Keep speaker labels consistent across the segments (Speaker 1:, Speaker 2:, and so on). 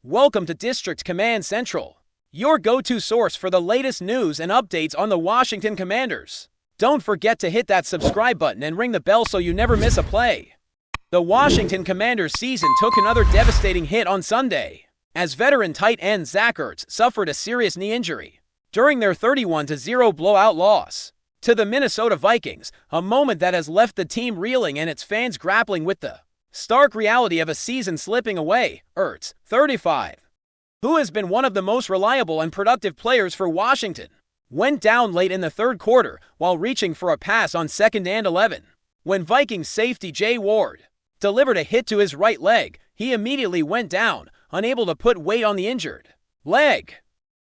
Speaker 1: Welcome to District Command Central, your go-to source for the latest news and updates on the Washington Commanders. Don't forget to hit that subscribe button and ring the bell so you never miss a play. The Washington Commanders season took another devastating hit on Sunday, as veteran tight end Zach Ertz suffered a serious knee injury during their 31-0 blowout loss to the Minnesota Vikings, a moment that has left the team reeling and its fans grappling with the stark reality of a season slipping away. Ertz, 35, who has been one of the most reliable and productive players for Washington, went down late in the third quarter while reaching for a pass on 2nd and 11. When Vikings safety Jay Ward delivered a hit to his right leg, he immediately went down, unable to put weight on the injured leg,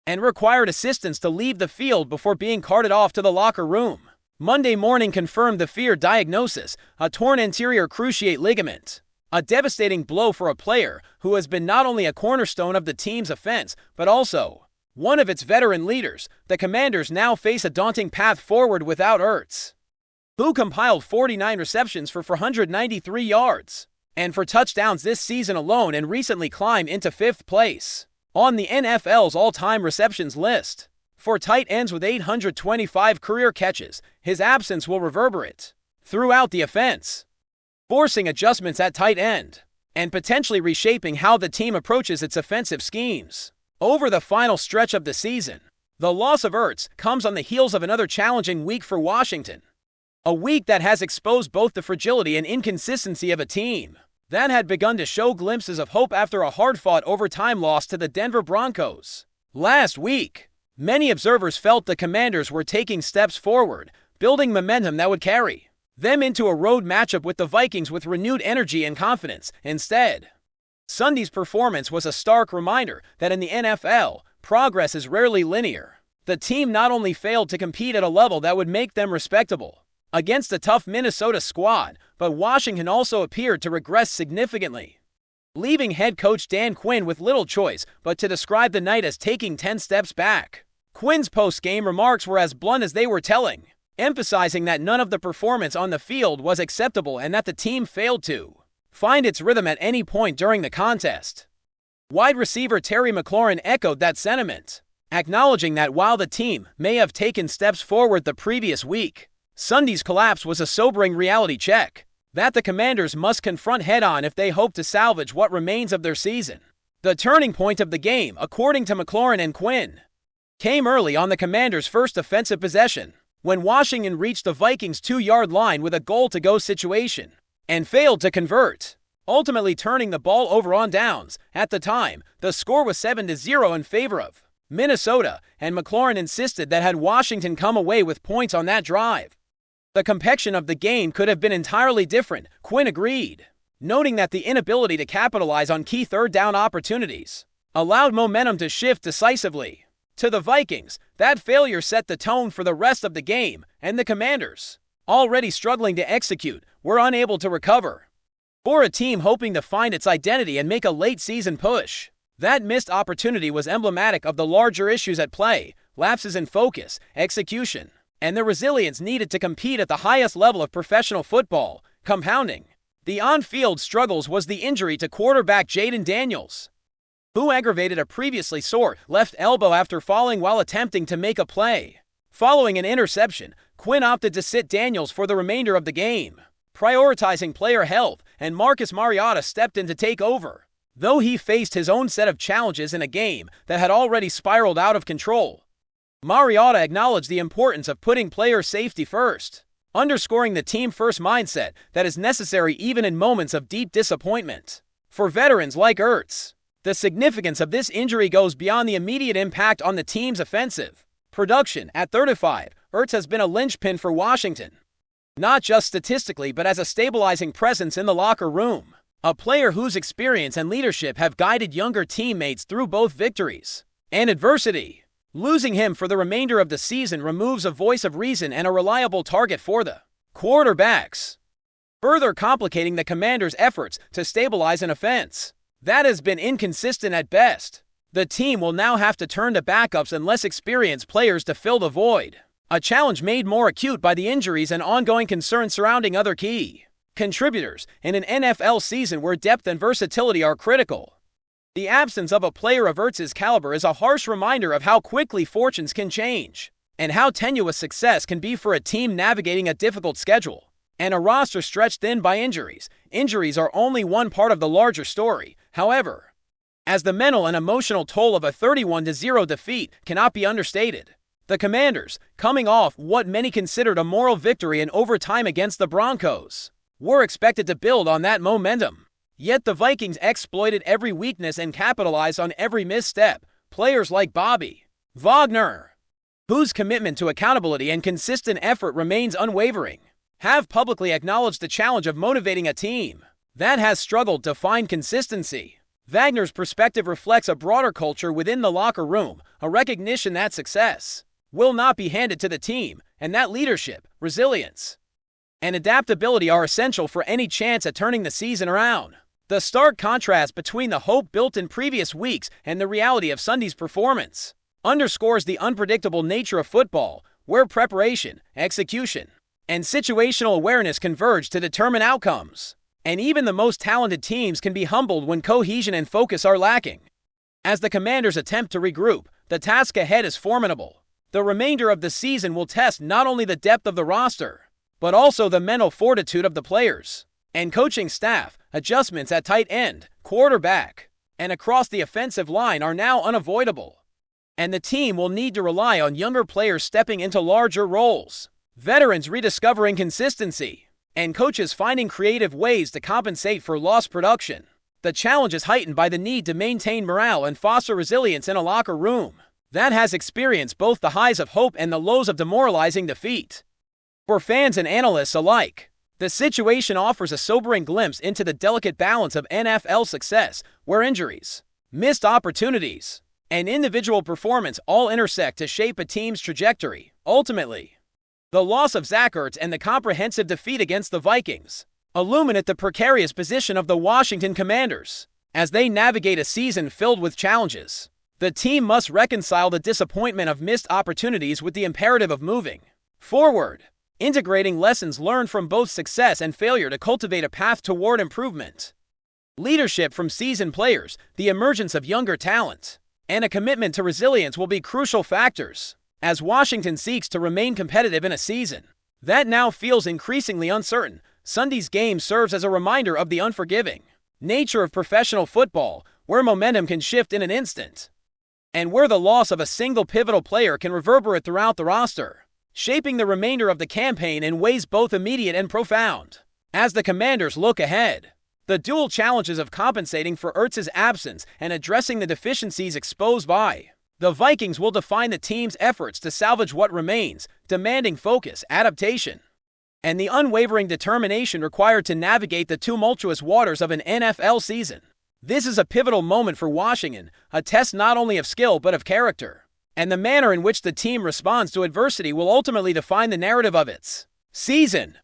Speaker 1: and required assistance to leave the field before being carted off to the locker room. Monday morning confirmed the feared diagnosis, a torn anterior cruciate ligament, a devastating blow for a player who has been not only a cornerstone of the team's offense, but also one of its veteran leaders. The Commanders now face a daunting path forward without Ertz, who compiled 49 receptions for 493 yards and 4 touchdowns this season alone and recently climbed into 5th place on the NFL's all-time receptions list. For tight ends with 825 career catches, his absence will reverberate throughout the offense, forcing adjustments at tight end and potentially reshaping how the team approaches its offensive schemes over the final stretch of the season. The loss of Ertz comes on the heels of another challenging week for Washington, a week that has exposed both the fragility and inconsistency of a team that had begun to show glimpses of hope after a hard-fought overtime loss to the Denver Broncos last week. Many observers felt the Commanders were taking steps forward, building momentum that would carry them into a road matchup with the Vikings with renewed energy and confidence. Instead, Sunday's performance was a stark reminder that in the NFL, progress is rarely linear. The team not only failed to compete at a level that would make them respectable against a tough Minnesota squad, but Washington also appeared to regress significantly, leaving head coach Dan Quinn with little choice but to describe the night as taking 10 steps back. Quinn's post-game remarks were as blunt as they were telling, emphasizing that none of the performance on the field was acceptable and that the team failed to find its rhythm at any point during the contest. Wide receiver Terry McLaurin echoed that sentiment, acknowledging that while the team may have taken steps forward the previous week, Sunday's collapse was a sobering reality check that the Commanders must confront head-on if they hope to salvage what remains of their season. The turning point of the game, according to McLaurin and Quinn, came early on the Commanders' first offensive possession, when Washington reached the Vikings' 2-yard line with a goal-to-go situation and failed to convert, ultimately turning the ball over on downs. At the time, the score was 7-0 in favor of Minnesota, and McLaurin insisted that had Washington come away with points on that drive, the complexion of the game could have been entirely different. Quinn agreed, noting that the inability to capitalize on key third-down opportunities allowed momentum to shift decisively to the Vikings. That failure set the tone for the rest of the game, and the Commanders, already struggling to execute, were unable to recover. For a team hoping to find its identity and make a late-season push, that missed opportunity was emblematic of the larger issues at play: lapses in focus, execution, and the resilience needed to compete at the highest level of professional football. Compounding the on-field struggles was the injury to quarterback Jayden Daniels, who aggravated a previously sore left elbow after falling while attempting to make a play. Following an interception, Quinn opted to sit Daniels for the remainder of the game, prioritizing player health, and Marcus Mariota stepped in to take over, though he faced his own set of challenges in a game that had already spiraled out of control. Mariota acknowledged the importance of putting player safety first, underscoring the team-first mindset that is necessary even in moments of deep disappointment. For veterans like Ertz, the significance of this injury goes beyond the immediate impact on the team's offensive production. At 35, Ertz has been a linchpin for Washington, not just statistically but as a stabilizing presence in the locker room, a player whose experience and leadership have guided younger teammates through both victories and adversity. Losing him for the remainder of the season removes a voice of reason and a reliable target for the quarterbacks, further complicating the Commanders' efforts to stabilize an offense that has been inconsistent at best. The team will now have to turn to backups and less experienced players to fill the void, a challenge made more acute by the injuries and ongoing concerns surrounding other key contributors in an NFL season where depth and versatility are critical. The absence of a player of Ertz's caliber is a harsh reminder of how quickly fortunes can change, and how tenuous success can be for a team navigating a difficult schedule, and a roster stretched thin by injuries. Injuries are only one part of the larger story, however, as the mental and emotional toll of a 31-0 defeat cannot be understated. The Commanders, coming off what many considered a moral victory in overtime against the Broncos, were expected to build on that momentum. Yet the Vikings exploited every weakness and capitalized on every misstep. Players like Bobby Wagner, whose commitment to accountability and consistent effort remains unwavering, have publicly acknowledged the challenge of motivating a team that has struggled to find consistency. Wagner's perspective reflects a broader culture within the locker room, a recognition that success will not be handed to the team, and that leadership, resilience, and adaptability are essential for any chance at turning the season around. The stark contrast between the hope built in previous weeks and the reality of Sunday's performance underscores the unpredictable nature of football, where preparation, execution, and situational awareness converge to determine outcomes. And even the most talented teams can be humbled when cohesion and focus are lacking. As the Commanders attempt to regroup, the task ahead is formidable. The remainder of the season will test not only the depth of the roster, but also the mental fortitude of the players and coaching staff. Adjustments at tight end, quarterback, and across the offensive line are now unavoidable, and the team will need to rely on younger players stepping into larger roles, veterans rediscovering consistency, and coaches finding creative ways to compensate for lost production. The challenge is heightened by the need to maintain morale and foster resilience in a locker room that has experienced both the highs of hope and the lows of demoralizing defeat. For fans and analysts alike, the situation offers a sobering glimpse into the delicate balance of NFL success, where injuries, missed opportunities, and individual performance all intersect to shape a team's trajectory. Ultimately, the loss of Zach Ertz and the comprehensive defeat against the Vikings illuminate the precarious position of the Washington Commanders. As they navigate a season filled with challenges, the team must reconcile the disappointment of missed opportunities with the imperative of moving forward, integrating lessons learned from both success and failure to cultivate a path toward improvement. Leadership from seasoned players, the emergence of younger talent, and a commitment to resilience will be crucial factors as Washington seeks to remain competitive in a season that now feels increasingly uncertain. Sunday's game serves as a reminder of the unforgiving nature of professional football, where momentum can shift in an instant, and where the loss of a single pivotal player can reverberate throughout the roster, shaping the remainder of the campaign in ways both immediate and profound. As the Commanders look ahead, the dual challenges of compensating for Ertz's absence and addressing the deficiencies exposed by the Vikings will define the team's efforts to salvage what remains, demanding focus, adaptation, and the unwavering determination required to navigate the tumultuous waters of an NFL season. This is a pivotal moment for Washington, a test not only of skill but of character, and the manner in which the team responds to adversity will ultimately define the narrative of its season.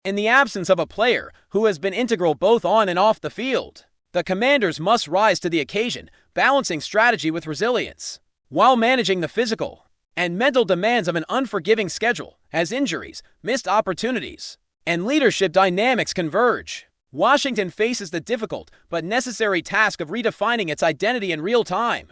Speaker 1: In the absence of a player who has been integral both on and off the field, the Commanders must rise to the occasion, balancing strategy with resilience, while managing the physical and mental demands of an unforgiving schedule. As injuries, missed opportunities, and leadership dynamics converge, Washington faces the difficult but necessary task of redefining its identity in real time,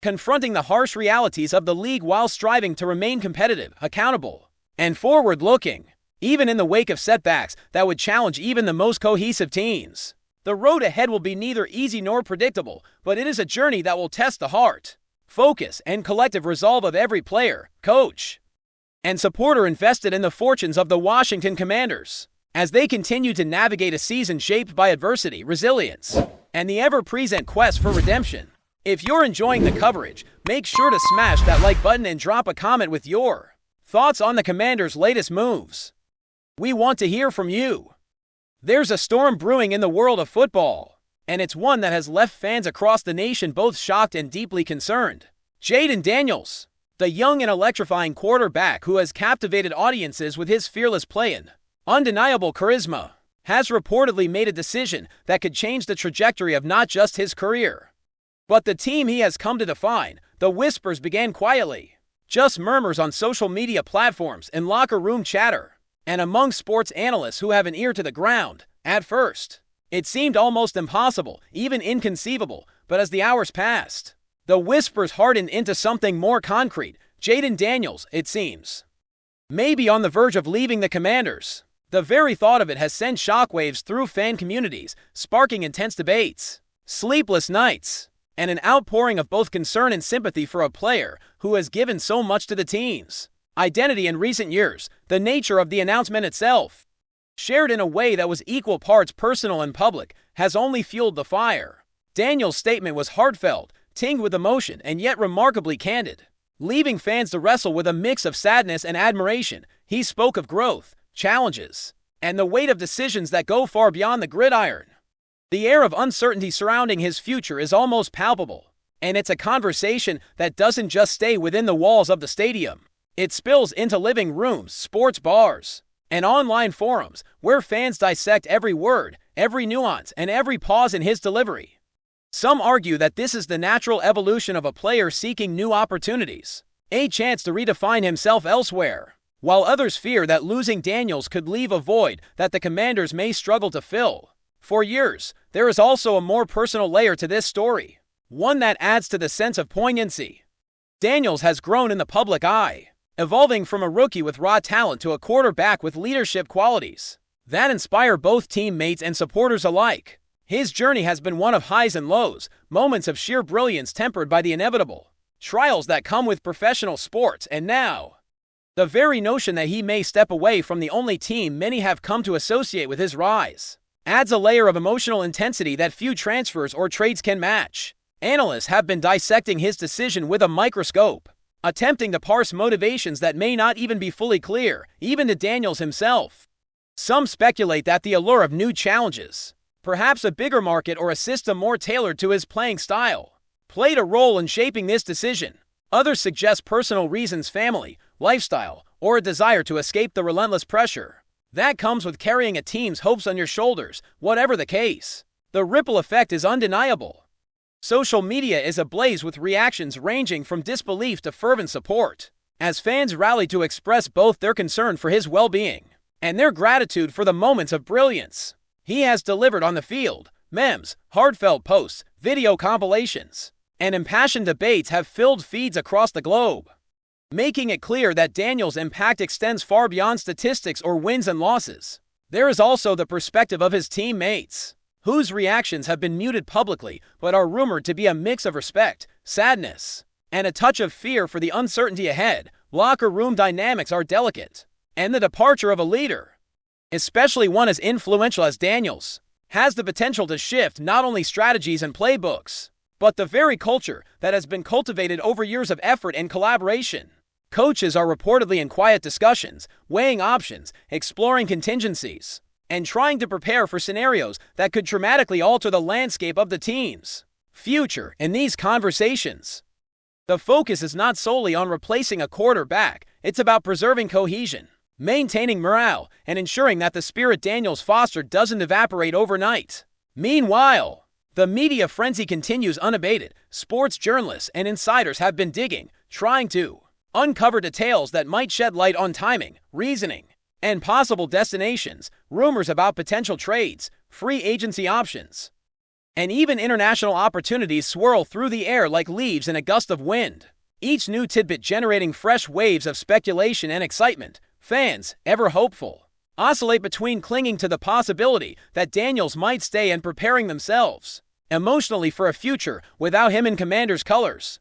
Speaker 1: confronting the harsh realities of the league while striving to remain competitive, accountable, and forward-looking, even in the wake of setbacks that would challenge even the most cohesive teams. The road ahead will be neither easy nor predictable, but it is a journey that will test the heart, focus, and collective resolve of every player, coach, and supporter invested in the fortunes of the Washington Commanders, as they continue to navigate a season shaped by adversity, resilience, and the ever-present quest for redemption. If you're enjoying the coverage, make sure to smash that like button and drop a comment with your thoughts on the Commanders' latest moves. We want to hear from you. There's a storm brewing in the world of football, and it's one that has left fans across the nation both shocked and deeply concerned. Jayden Daniels, the young and electrifying quarterback who has captivated audiences with his fearless play and undeniable charisma, has reportedly made a decision that could change the trajectory of not just his career, but the team he has come to define. The whispers began quietly, just murmurs on social media platforms and locker room chatter, and among sports analysts who have an ear to the ground. At first, it seemed almost impossible, even inconceivable, But as the hours passed, the whispers hardened into something more concrete. Jayden Daniels, it seems, may be on the verge of leaving the Commanders. The very thought of it has sent shockwaves through fan communities, sparking intense debates, sleepless nights, and an outpouring of both concern and sympathy for a player who has given so much to the team's identity in recent years. The nature of the announcement itself, shared in a way that was equal parts personal and public, has only fueled the fire. Daniels' statement was heartfelt, tinged with emotion, and yet remarkably candid, leaving fans to wrestle with a mix of sadness and admiration. He spoke of growth, challenges, and the weight of decisions that go far beyond the gridiron. The air of uncertainty surrounding his future is almost palpable, and it's a conversation that doesn't just stay within the walls of the stadium. It spills into living rooms, sports bars, and online forums where fans dissect every word, every nuance, and every pause in his delivery. Some argue that this is the natural evolution of a player seeking new opportunities, a chance to redefine himself elsewhere, while others fear that losing Daniels could leave a void that the Commanders may struggle to fill. For years, there is also a more personal layer to this story, one that adds to the sense of poignancy. Daniels has grown in the public eye, evolving from a rookie with raw talent to a quarterback with leadership qualities that inspire both teammates and supporters alike. His journey has been one of highs and lows, moments of sheer brilliance tempered by the inevitable trials that come with professional sports, and now, the very notion that he may step away from the only team many have come to associate with his rise adds a layer of emotional intensity that few transfers or trades can match. Analysts have been dissecting his decision with a microscope, attempting to parse motivations that may not even be fully clear, even to Daniels himself. Some speculate that the allure of new challenges, perhaps a bigger market or a system more tailored to his playing style, played a role in shaping this decision. Others suggest personal reasons, family, lifestyle, or a desire to escape the relentless pressure that comes with carrying a team's hopes on your shoulders. Whatever the case, the ripple effect is undeniable. Social media is ablaze with reactions ranging from disbelief to fervent support, as fans rally to express both their concern for his well-being and their gratitude for the moments of brilliance he has delivered on the field. Memes, heartfelt posts, video compilations, and impassioned debates have filled feeds across the globe, making it clear that Daniels' impact extends far beyond statistics or wins and losses. There is also the perspective of his teammates, whose reactions have been muted publicly but are rumored to be a mix of respect, sadness, and a touch of fear for the uncertainty ahead. Locker room dynamics are delicate, and the departure of a leader, especially one as influential as Daniels, has the potential to shift not only strategies and playbooks, but the very culture that has been cultivated over years of effort and collaboration. Coaches are reportedly in quiet discussions, weighing options, exploring contingencies, and trying to prepare for scenarios that could dramatically alter the landscape of the team's future. In these conversations, the focus is not solely on replacing a quarterback. It's about preserving cohesion, maintaining morale, and ensuring that the spirit Daniels fostered doesn't evaporate overnight. Meanwhile, the media frenzy continues unabated. Sports journalists and insiders have been digging, trying to uncover details that might shed light on timing, reasoning, and possible destinations. Rumors about potential trades, free agency options, and even international opportunities swirl through the air like leaves in a gust of wind, each new tidbit generating fresh waves of speculation and excitement. Fans, ever hopeful, oscillate between clinging to the possibility that Daniels might stay and preparing themselves emotionally for a future without him in Commanders' colors.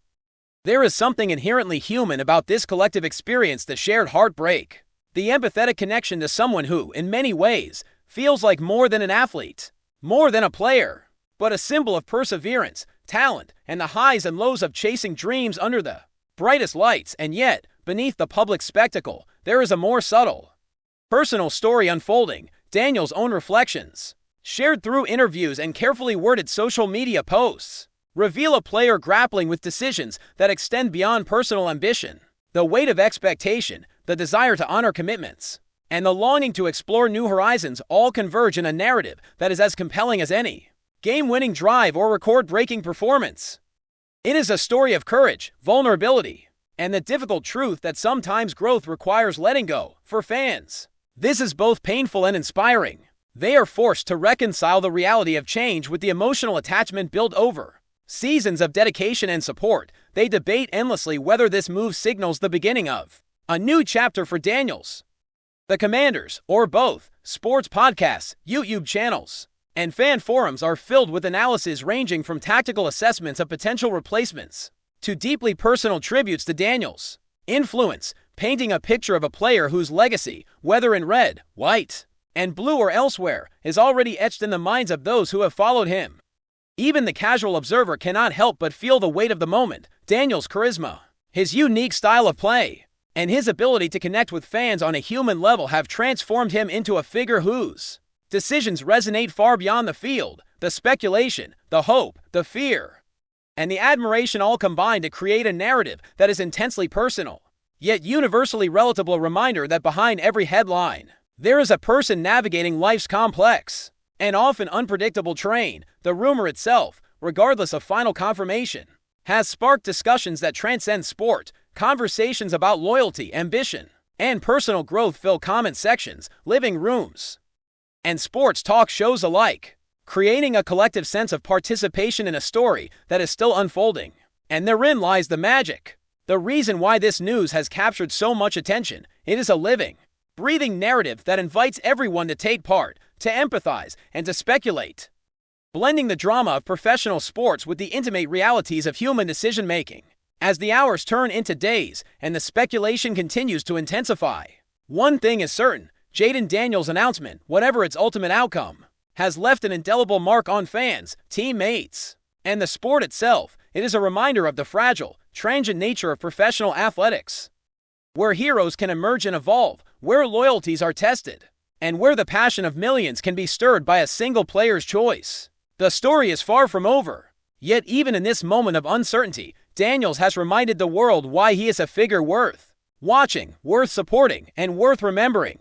Speaker 1: There is something inherently human about this collective experience, the shared heartbreak, the empathetic connection to someone who, in many ways, feels like more than an athlete, more than a player, but a symbol of perseverance, talent, and the highs and lows of chasing dreams under the brightest lights. And yet, beneath the public spectacle, there is a more subtle, personal story unfolding. Daniels' own reflections, shared through interviews and carefully worded social media posts, reveal a player grappling with decisions that extend beyond personal ambition. The weight of expectation, the desire to honor commitments, and the longing to explore new horizons all converge in a narrative that is as compelling as any game-winning drive or record-breaking performance. It is a story of courage, vulnerability, and the difficult truth that sometimes growth requires letting go. For fans, this is both painful and inspiring. They are forced to reconcile the reality of change with the emotional attachment built over Seasons of dedication and support, they debate endlessly whether this move signals the beginning of a new chapter for Daniels. The Commanders, or both, sports podcasts, YouTube channels, and fan forums are filled with analysis ranging from tactical assessments of potential replacements to deeply personal tributes to Daniels' influence, painting a picture of a player whose legacy, whether in red, white, and blue or elsewhere, is already etched in the minds of those who have followed him. Even the casual observer cannot help but feel the weight of the moment. Daniels' charisma, his unique style of play, and his ability to connect with fans on a human level have transformed him into a figure whose decisions resonate far beyond the field. The speculation, the hope, the fear, and the admiration all combine to create a narrative that is intensely personal, yet universally relatable, a reminder that behind every headline, there is a person navigating life's complex and often unpredictable terrain. The rumor itself, regardless of final confirmation, has sparked discussions that transcend sport. Conversations about loyalty, ambition, and personal growth fill comment sections, living rooms, and sports talk shows alike, creating a collective sense of participation in a story that is still unfolding. And therein lies the magic. The reason why this news has captured so much attention: it is a living, breathing narrative that invites everyone to take part, to empathize, and to speculate, blending the drama of professional sports with the intimate realities of human decision-making. As the hours turn into days and the speculation continues to intensify, one thing is certain: Jayden Daniels' announcement, whatever its ultimate outcome, has left an indelible mark on fans, teammates, and the sport itself. It is a reminder of the fragile, transient nature of professional athletics, where heroes can emerge and evolve, where loyalties are tested, and where the passion of millions can be stirred by a single player's choice. The story is far from over. Yet even in this moment of uncertainty, Daniels has reminded the world why he is a figure worth watching, worth supporting, and worth remembering.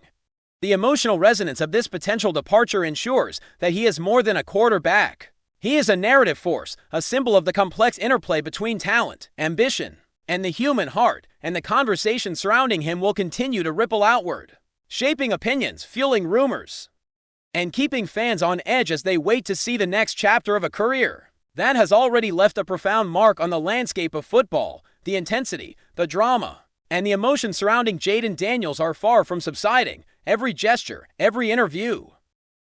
Speaker 1: The emotional resonance of this potential departure ensures that he is more than a quarterback. He is a narrative force, a symbol of the complex interplay between talent, ambition, and the human heart, and the conversation surrounding him will continue to ripple outward, shaping opinions, fueling rumors, and keeping fans on edge as they wait to see the next chapter of a career that has already left a profound mark on the landscape of football. The intensity, the drama, and the emotion surrounding Jayden Daniels are far from subsiding. Every gesture, every interview,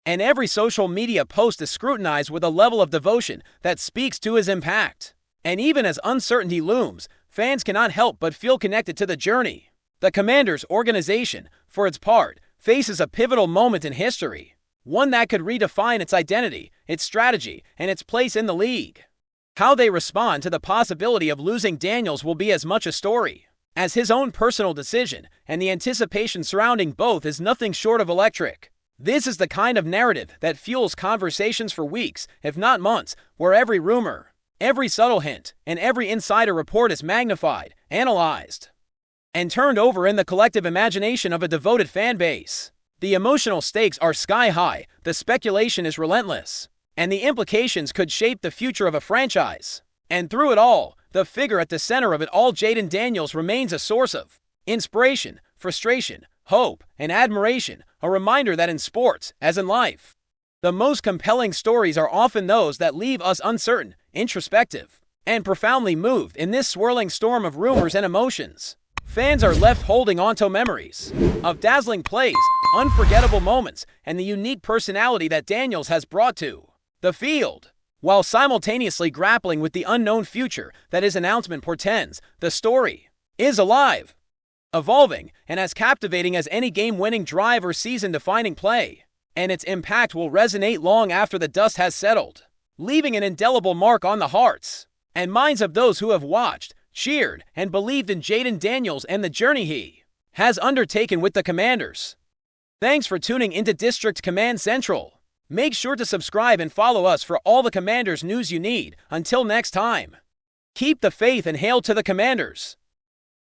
Speaker 1: and every social media post is scrutinized with a level of devotion that speaks to his impact. And even as uncertainty looms, fans cannot help but feel connected to the journey. The Commanders organization, for its part, faces a pivotal moment in history, one that could redefine its identity, its strategy, and its place in the league. How they respond to the possibility of losing Daniels will be as much a story as his own personal decision, and the anticipation surrounding both is nothing short of electric. This is the kind of narrative that fuels conversations for weeks, if not months, where every rumor, every subtle hint, and every insider report is magnified, analyzed, and turned over in the collective imagination of a devoted fan base. The emotional stakes are sky high, the speculation is relentless, and the implications could shape the future of a franchise. And through it all, the figure at the center of it all, Jayden Daniels, remains a source of inspiration, frustration, hope, and admiration, a reminder that in sports, as in life, the most compelling stories are often those that leave us uncertain, introspective, and profoundly moved. In this swirling storm of rumors and emotions, fans are left holding onto memories of dazzling plays, unforgettable moments, and the unique personality that Daniels has brought to the field. While simultaneously grappling with the unknown future that his announcement portends, the story is alive, evolving, and as captivating as any game-winning drive or season-defining play. And its impact will resonate long after the dust has settled, leaving an indelible mark on the hearts and minds of those who have watched, cheered, and believed in Jayden Daniels and the journey he has undertaken with the Commanders. Thanks for tuning into District Command Central. Make sure to subscribe and follow us for all the Commanders news you need. Until next time, keep the faith and hail to the Commanders.